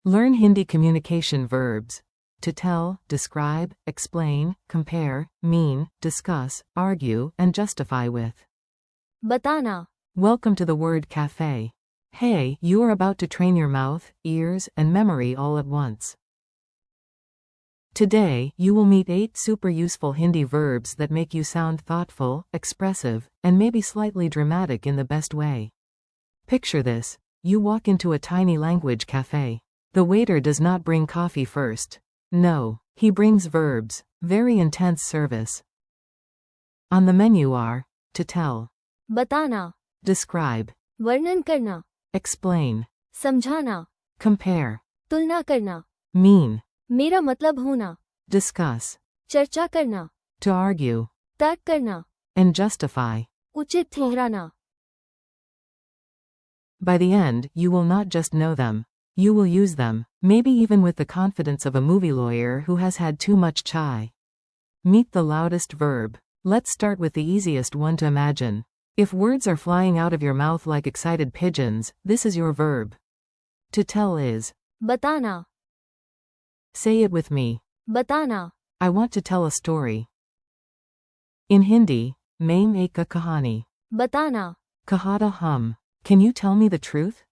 Learn Hindi communication verbs. To tell, describe, explain, compare, mean, discuss, argue, and justify with. बताना, Welcome to the word cafe. Hey, you are about to train your mouth, ears, and memory all at once. Today, you will meet 8 super useful Hindi verbs that make you sound thoughtful, expressive, and maybe slightly dramatic in the best way. Picture this. You walk into a tiny language cafe. The waiter does not bring coffee first. No, he brings verbs. Very intense service. On the menu are to tell, बताना, describe, वर्णन करना, explain, समझाना, compare, तुलना करना, mean, मेरा मतलब होना, discuss, चर्चा करना, to argue, तर्क करना, and justify. उचित ठहराना. By the end, you will not just know them. You will use them, maybe even with the confidence of a movie lawyer who has had too much chai. Meet the loudest verb. Let's start with the easiest one to imagine. If words are flying out of your mouth like excited pigeons, this is your verb. To tell is बताना, say it with me. बताना, I want to tell a story. In Hindi, main ek kahani. बताना, Kahata hum. Can you tell me the truth?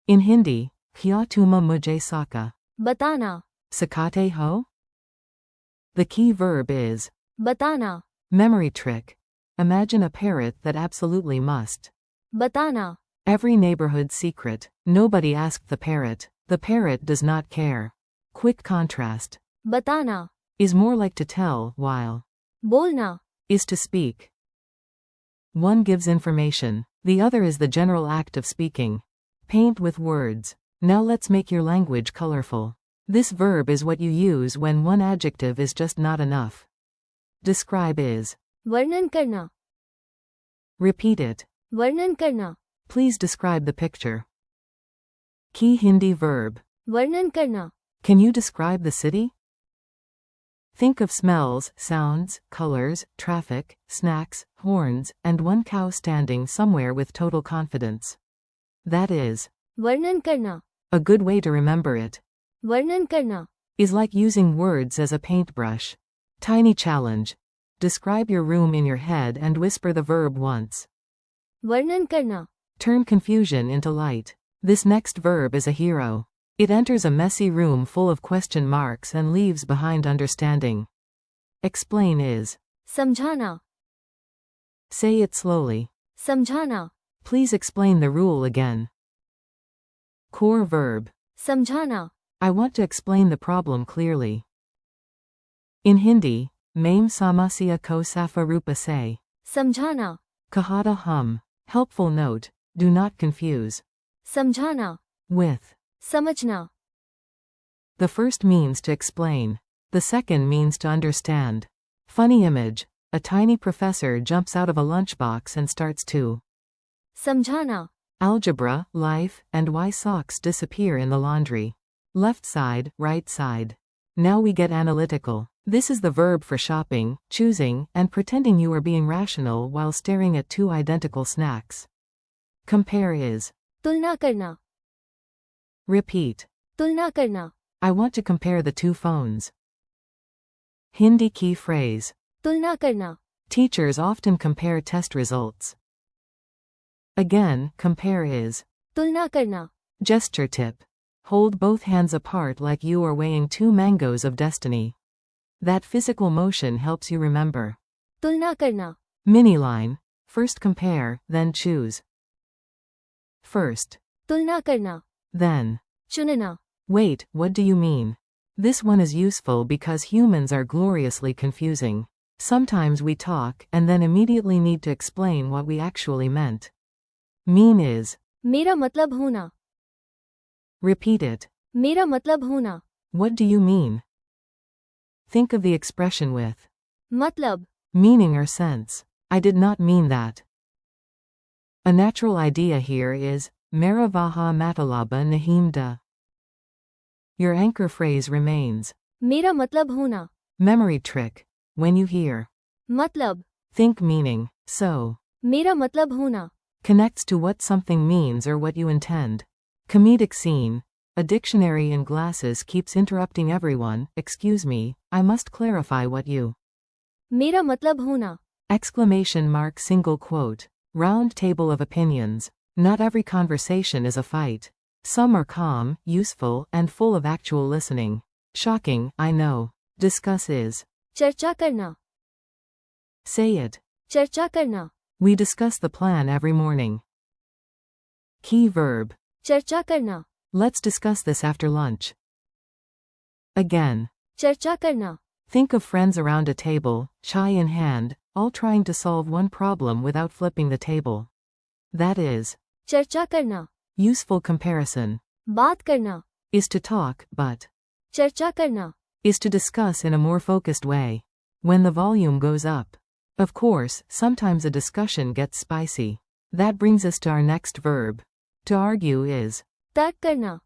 In Hindi, kya tuma mujhe saka. बताना, Sakate ho? The key verb is बताना, memory trick. Imagine a parrot that absolutely must. बताना, Every neighborhood secret. Nobody asked the parrot. The parrot does not care. Quick contrast. बताना, Is more like to tell, while बोलना, is to speak. One gives information. The other is the general act of speaking. Paint with words. Now let's make your language colorful. This verb is what you use when one adjective is just not enough. Describe is वर्णन करना, repeat it. वर्णन करना, Please describe the picture. Key Hindi verb. वर्णन करना, Can you describe the city? Think of smells, sounds, colors, traffic, snacks, horns, and one cow standing somewhere with total confidence. That is वर्णन करना, a good way to remember it. वर्णन करना, Is like using words as a paintbrush. Tiny challenge. Describe your room in your head and whisper the verb once. वर्णन करना, Turn confusion into light. This next verb is a hero. It enters a messy room full of question marks and leaves behind understanding. Explain is समझाना, say it slowly. समझाना, Please explain the rule again. Core verb. समझाना, I want to explain the problem clearly. In Hindi, main samasya ko safarupa se. समझाना, Kahata hum. Helpful note. Do not confuse. समझाना, With. समझना, The first means to explain. The second means to understand. Funny image. A tiny professor jumps out of a lunchbox and starts to समझाना, algebra, life, and why socks disappear in the laundry. Left side, right side. Now we get analytical. This is the verb for shopping, choosing, and pretending you are being rational while staring at 2 identical snacks. Compare is तुलना करना, repeat. तुलना करना, I want to compare the 2 phones. Hindi key phrase. तुलना करना, Teachers often compare test results. Again, compare is तुलना करना, gesture tip. Hold both hands apart like you are weighing 2 mangoes of destiny. That physical motion helps you remember. तुलना करना, Mini line. First compare, then choose. First. तुलना करना, Then. चुनना, Wait, what do you mean? This one is useful because humans are gloriously confusing. Sometimes we talk and then immediately need to explain what we actually meant. Mean is मेरा मतलब होना, repeat it. मेरा मतलब होना, What do you mean? Think of the expression with मतलब, meaning or sense. I did not mean that. A natural idea here is Maravaha matalaba nahimda. Your anchor phrase remains मेरा मतलब होना, memory trick. When you hear मतलब, think meaning, so मेरा मतलब होना, connects to what something means or what you intend. Comedic scene. A dictionary in glasses keeps interrupting everyone. Excuse me, I must clarify what you. मेरा मतलब होना. Exclamation mark single quote. Round table of opinions. Not every conversation is a fight. Some are calm, useful, and full of actual listening. Shocking, I know. Discuss is. चर्चा करना. Say it. चर्चा करना. We discuss the plan every morning. Key verb. चर्चा करना. Let's discuss this after lunch. Again. चर्चा करना. Think of friends around a table, chai in hand, all trying to solve one problem without flipping the table. That is. चर्चा करना. Useful comparison. बात करना. Is to talk, but. चर्चा करना. Is to discuss in a more focused way. When the volume goes up. Of course, sometimes a discussion gets spicy. That brings us to our next verb. To argue is. तर्क करना.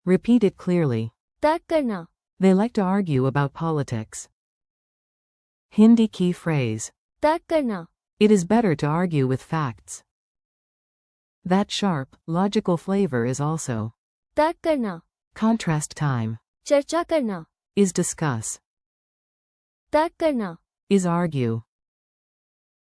Repeat it clearly. तर्क करना. They like to argue about politics. Hindi key phrase. तर्क करना. It is better to argue with facts. That sharp, logical flavor is also. तर्क करना. Contrast time. चर्चा करना. Is discuss. तर्क करना. Is argue.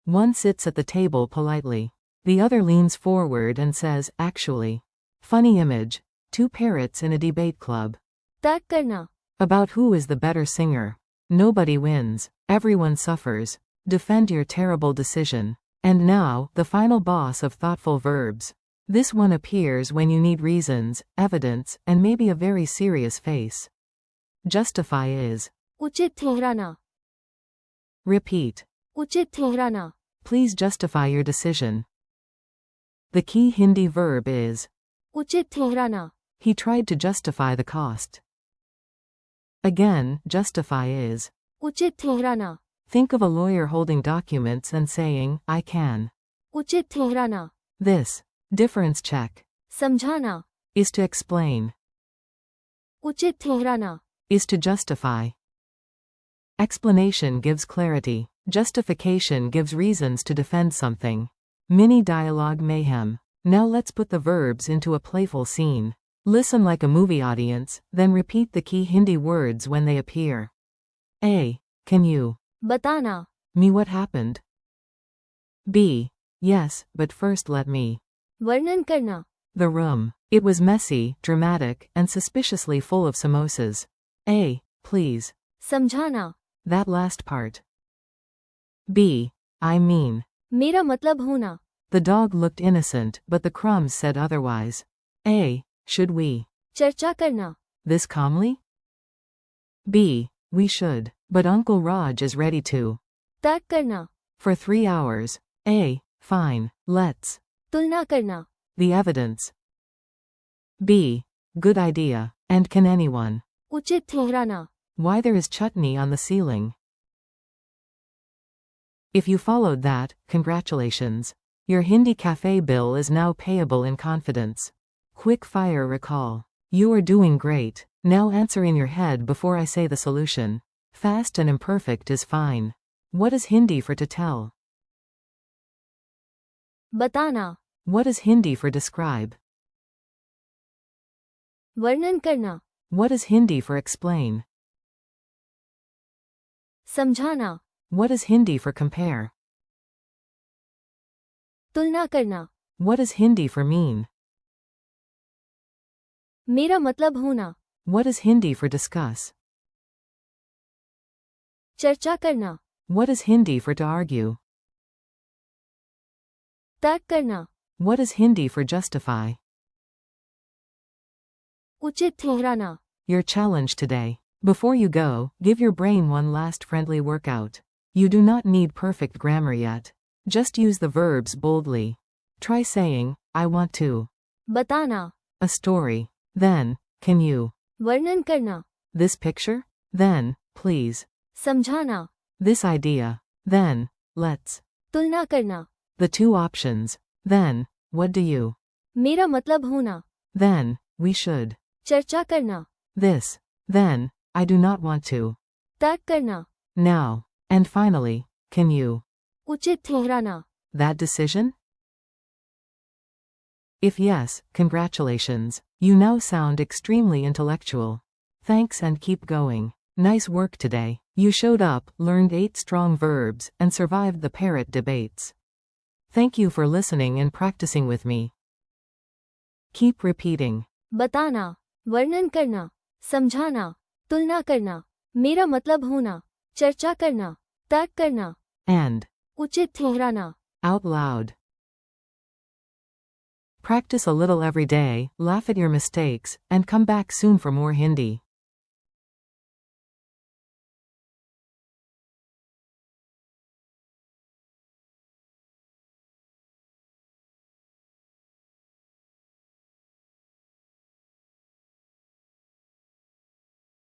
One sits at the table politely. The other leans forward and says, actually. Funny image. Two parrots in a debate club. तर्क करना. About who is the better singer. Nobody wins. Everyone suffers. Defend your terrible decision. And now, the final boss of thoughtful verbs. This one appears when you need reasons, evidence, and maybe a very serious face. Justify is. उचित ठहराना. Repeat. उचित ठहराना. Please justify your decision. The key Hindi verb is. उचित ठहराना. He tried to justify the cost. Again, justify is. उचित ठहराना. Think of a lawyer holding documents and saying, I can. उचित ठहराना. This. Difference check. समझाना. Is to explain. उचित ठहराना. Is to justify. Explanation gives clarity. Justification gives reasons to defend something. Mini dialogue mayhem. Now let's put the verbs into a playful scene. Listen like a movie audience, then repeat the key Hindi words when they appear. A. Can you बताना. me what happened? B. Yes, but first let me. वर्णन करना. The room. It was messy, dramatic, and suspiciously full of samosas. A. Please. समझाना. That last part. B. I mean. मेरा मतलब होना. The dog looked innocent, but the crumbs said otherwise. A. Should we? चर्चा करना. This calmly? B. We should. But Uncle Raj is ready to. तर्क करना. For 3 hours. A. Fine. Let's. तुलना करना. The evidence. B. Good idea. And can anyone? उचित ठहराना. Why there is chutney on the ceiling? If you followed that, congratulations. Your Hindi cafe bill is now payable in confidence. Quick fire recall. You are doing great. Now answer in your head before I say the solution. Fast and imperfect is fine. What is Hindi for to tell? बताना. What is Hindi for describe? वर्णन करना. What is Hindi for explain? समझाना. What is Hindi for compare? तुलना करना. What is Hindi for mean? मेरा मतलब होना. What is Hindi for discuss? चर्चा करना. What is Hindi for to argue? तर्क करना. What is Hindi for justify? उचित ठहराना. Your challenge today. Before you go, give your brain one last friendly workout. You do not need perfect grammar yet. Just use the verbs boldly. Try saying, I want to. बताना. A story. Then, can you? वर्णन करना. This picture? Then, please. समझाना. This idea. Then, let's. तुलना करना. The two options. Then, what do you? मेरा मतलब होना. Then, we should. चर्चा करना. This. Then, I do not want to. तर्क करना. Now. And finally, can you? उचित ठहराना. That decision? If yes, congratulations. You now sound extremely intellectual. Thanks and keep going. Nice work today. You showed up, learned 8 strong verbs, and survived the parrot debates. Thank you for listening and practicing with me. Keep repeating. बताना, वर्णन करना, समझाना, तुलना करना, मेरा मतलब होना, चर्चा करना, तर्क करना, And. उचित ठहराना. Out loud. Practice a little every day, laugh at your mistakes, and come back soon for more Hindi.